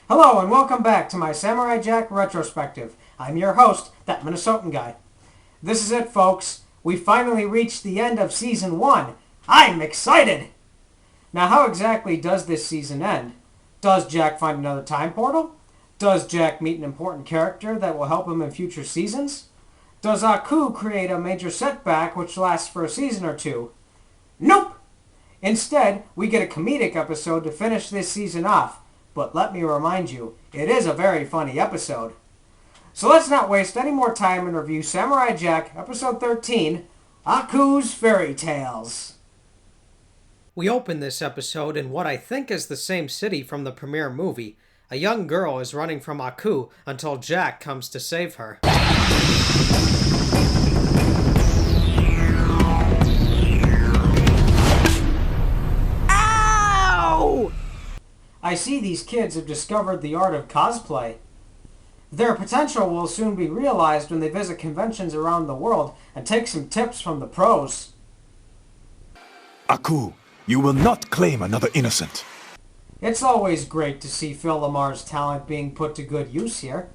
Hello and welcome back to my Samurai Jack Retrospective. I'm your host, That Minnesotan Guy. This is it, folks. We finally reached the end of Season 1. I'm excited! Now, how exactly does this season end? Does Jack find another time portal? Does Jack meet an important character that will help him in future seasons? Does Aku create a major setback which lasts for a season or two? Nope! Instead, we get a comedic episode to finish this season off. But let me remind you, it is a very funny episode. So let's not waste any more time and review Samurai Jack, Episode 13, Aku's Fairy Tales. We open this episode in what I think is the same city from the premiere movie. A young girl is running from Aku until Jack comes to save her. I see these kids have discovered the art of cosplay. Their potential will soon be realized when they visit conventions around the world and take some tips from the pros. Aku, you will not claim another innocent. It's always great to see Phil Lamar's talent being put to good use here.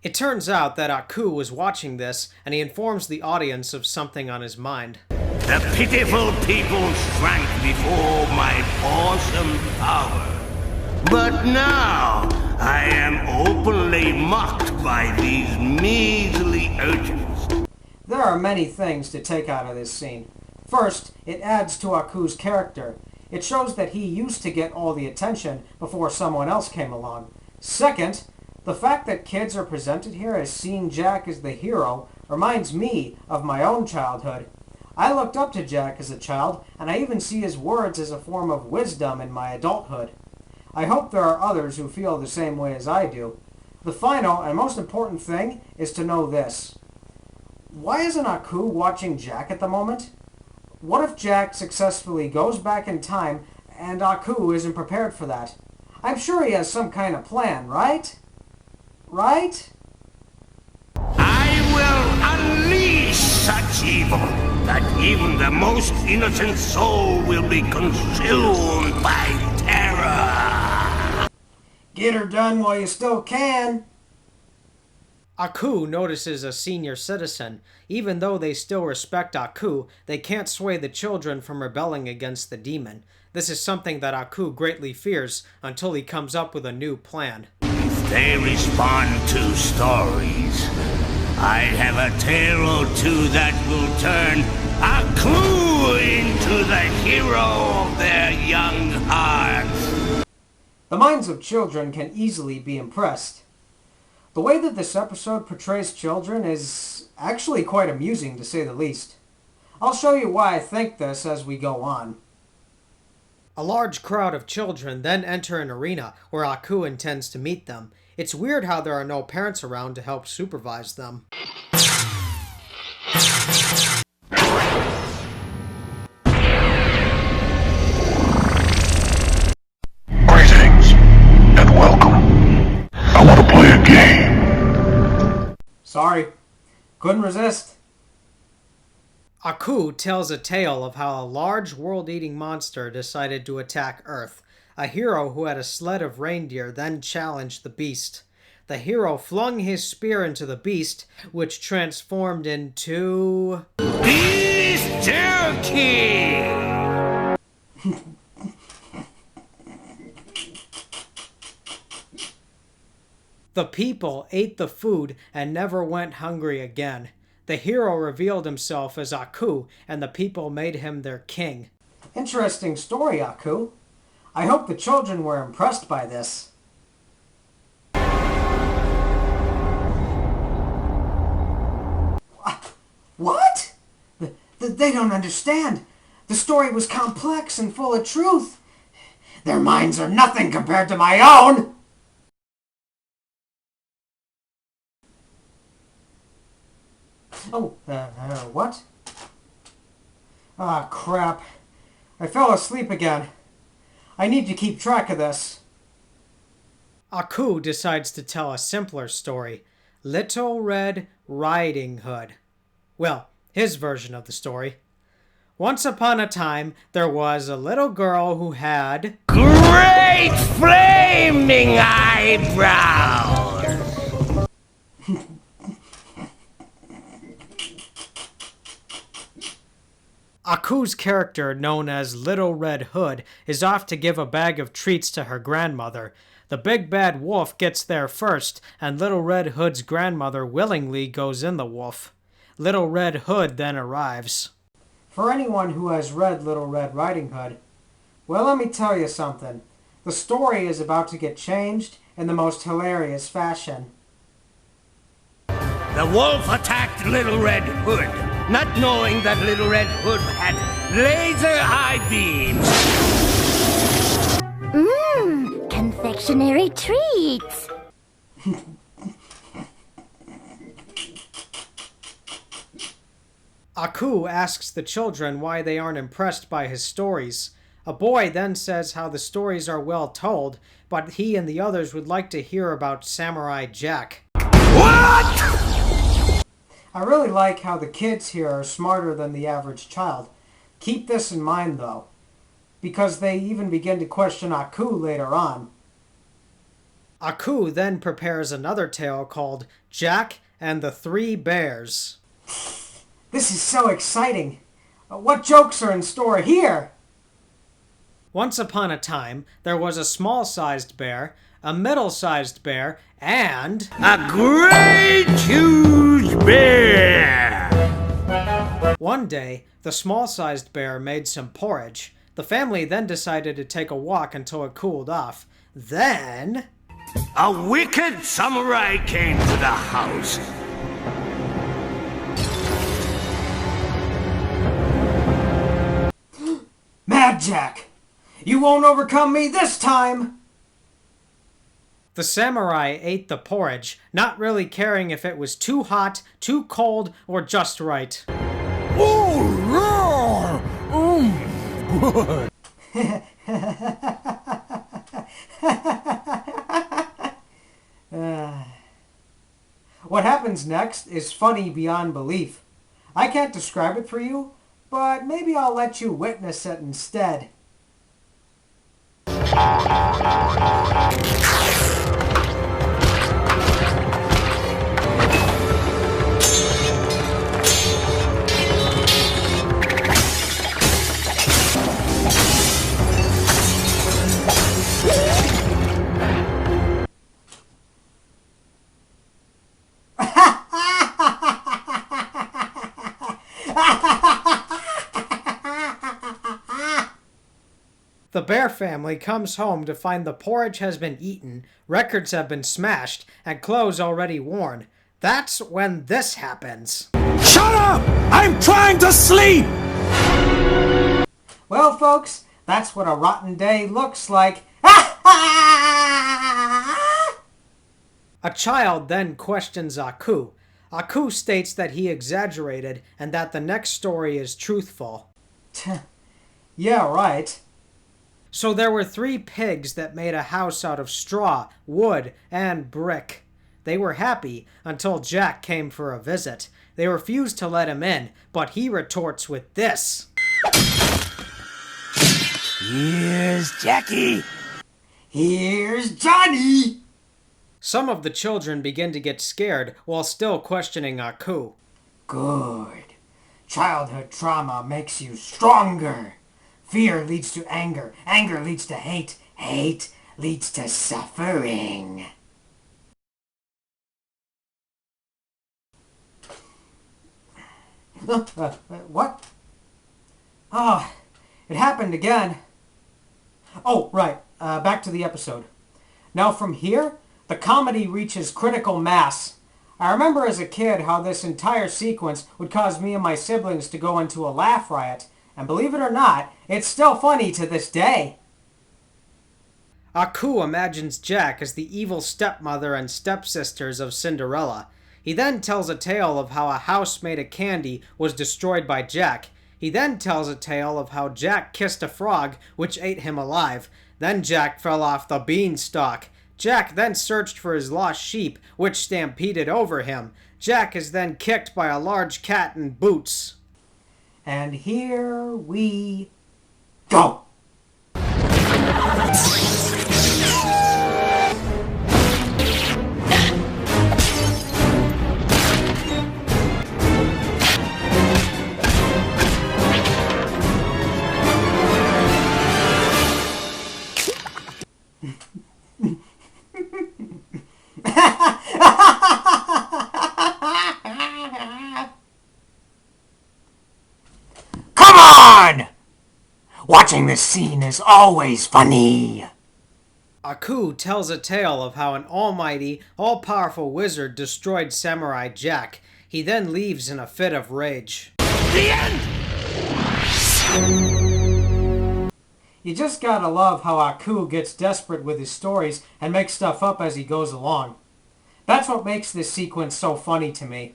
It turns out that Aku was watching this, and he informs the audience of something on his mind. The pitiful people shrank before my awesome power. But now, I am openly mocked by these measly urchins. There are many things to take out of this scene. First, it adds to Aku's character. It shows that he used to get all the attention before someone else came along. Second, the fact that kids are presented here as seeing Jack as the hero reminds me of my own childhood. I looked up to Jack as a child, and I even see his words as a form of wisdom in my adulthood. I hope there are others who feel the same way as I do. The final and most important thing is to know this. Why isn't Aku watching Jack at the moment? What if Jack successfully goes back in time and Aku isn't prepared for that? I'm sure he has some kind of plan, right? Right? I will unleash such evil that even the most innocent soul will be consumed by terror. Get her done while you still can. Aku notices a senior citizen. Even though they still respect Aku, they can't sway the children from rebelling against the demon. This is something that Aku greatly fears until he comes up with a new plan. If they respond to stories, I have a tale or two that will turn Aku into the hero of their young hearts. The minds of children can easily be impressed. The way that this episode portrays children is actually quite amusing, to say the least. I'll show you why I think this as we go on. A large crowd of children then enter an arena where Aku intends to meet them. It's weird how there are no parents around to help supervise them. Greetings and welcome. I want to play a game. Sorry, couldn't resist. Aku tells a tale of how a large world-eating monster decided to attack Earth. A hero who had a sled of reindeer then challenged the beast. The hero flung his spear into the beast, which transformed into... Beast jerky! The people ate the food and never went hungry again. The hero revealed himself as Aku, and the people made him their king. Interesting story, Aku. I hope the children were impressed by this. What? They don't understand. The story was complex and full of truth. Their minds are nothing compared to my own! Oh, what? Ah, crap. I fell asleep again. I need to keep track of this. Aku decides to tell a simpler story. Little Red Riding Hood. Well, his version of the story. Once upon a time, there was a little girl who had great flaming eyebrows. Aku's character, known as Little Red Hood, is off to give a bag of treats to her grandmother. The big bad wolf gets there first, and Little Red Hood's grandmother willingly goes in the wolf. Little Red Hood then arrives. For anyone who has read Little Red Riding Hood, well, let me tell you something. The story is about to get changed in the most hilarious fashion. The wolf attacked Little Red Hood, not knowing that Little Red Hood had laser eye beams. Confectionery treats. Aku asks the children why they aren't impressed by his stories. A boy then says how the stories are well told, but he and the others would like to hear about Samurai Jack. What? I really like how the kids here are smarter than the average child. Keep this in mind, though, because they even begin to question Aku later on. Aku then prepares another tale called Jack and the Three Bears. This is so exciting. What jokes are in store here? Once upon a time, there was a small-sized bear, a middle-sized bear, and a great huge bear! One day, the small-sized bear made some porridge. The family then decided to take a walk until it cooled off. Then a wicked samurai came to the house. Mad Jack! You won't overcome me this time! the samurai ate the porridge, not really caring if it was too hot, too cold, or just right. Oh, yeah! Good. What happens next is funny beyond belief. I can't describe it for you, but maybe I'll let you witness it instead. The bear family comes home to find the porridge has been eaten, records have been smashed, and clothes already worn. That's when this happens. Shut up! I'm trying to sleep! Well, folks, that's what a rotten day looks like. A child then questions Aku. Aku states that he exaggerated and that the next story is truthful. Yeah, right. So there were 3 pigs that made a house out of straw, wood, and brick. They were happy until Jack came for a visit. They refused to let him in, but he retorts with this. Here's Jackie. Here's Johnny! Some of the children begin to get scared while still questioning Aku. Good. Childhood trauma makes you stronger. Fear leads to anger. Anger leads to hate. Hate leads to suffering. What? Ah, it happened again. Oh, right. Back to the episode. Now from here, the comedy reaches critical mass. I remember as a kid how this entire sequence would cause me and my siblings to go into a laugh riot. And believe it or not, it's still funny to this day. Aku imagines Jack as the evil stepmother and stepsisters of Cinderella. He then tells a tale of how a house made of candy was destroyed by Jack. He then tells a tale of how Jack kissed a frog, which ate him alive. Then Jack fell off the beanstalk. Jack then searched for his lost sheep, which stampeded over him. Jack is then kicked by a large cat in boots. And here we go! Come on! Watching this scene is always funny. Aku tells a tale of how an almighty, all-powerful wizard destroyed Samurai Jack. He then leaves in a fit of rage. The end! You just gotta love how Aku gets desperate with his stories and makes stuff up as he goes along. That's what makes this sequence so funny to me.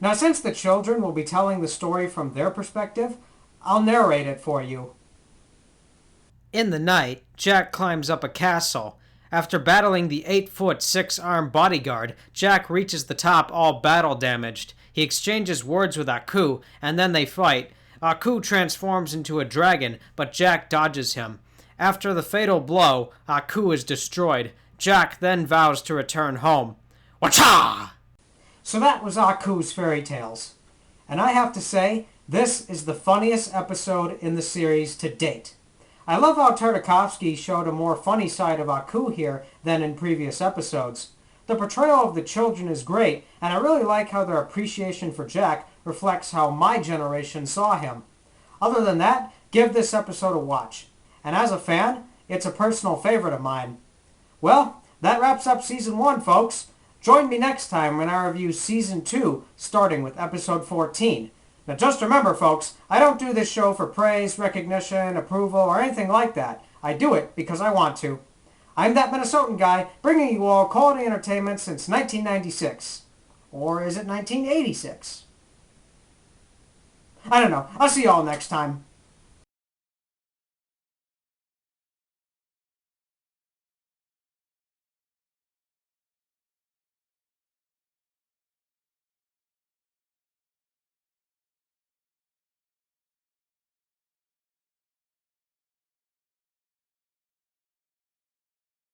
Now, since the children will be telling the story from their perspective, I'll narrate it for you. In the night, Jack climbs up a castle. After battling the 8-foot, 6-armed bodyguard, Jack reaches the top all battle damaged. He exchanges words with Aku, and then they fight. Aku transforms into a dragon, but Jack dodges him. After the fatal blow, Aku is destroyed. Jack then vows to return home. Wacha! So that was Aku's fairy tales. And I have to say, this is the funniest episode in the series to date. I love how Tartakovsky showed a more funny side of Aku here than in previous episodes. The portrayal of the children is great, and I really like how their appreciation for Jack reflects how my generation saw him. Other than that, give this episode a watch. And as a fan, it's a personal favorite of mine. Well, that wraps up Season 1, folks. Join me next time when I review Season 2, starting with Episode 14. Now just remember, folks, I don't do this show for praise, recognition, approval, or anything like that. I do it because I want to. I'm That Minnesotan Guy, bringing you all quality entertainment since 1996. Or is it 1986? I don't know. I'll see you all next time.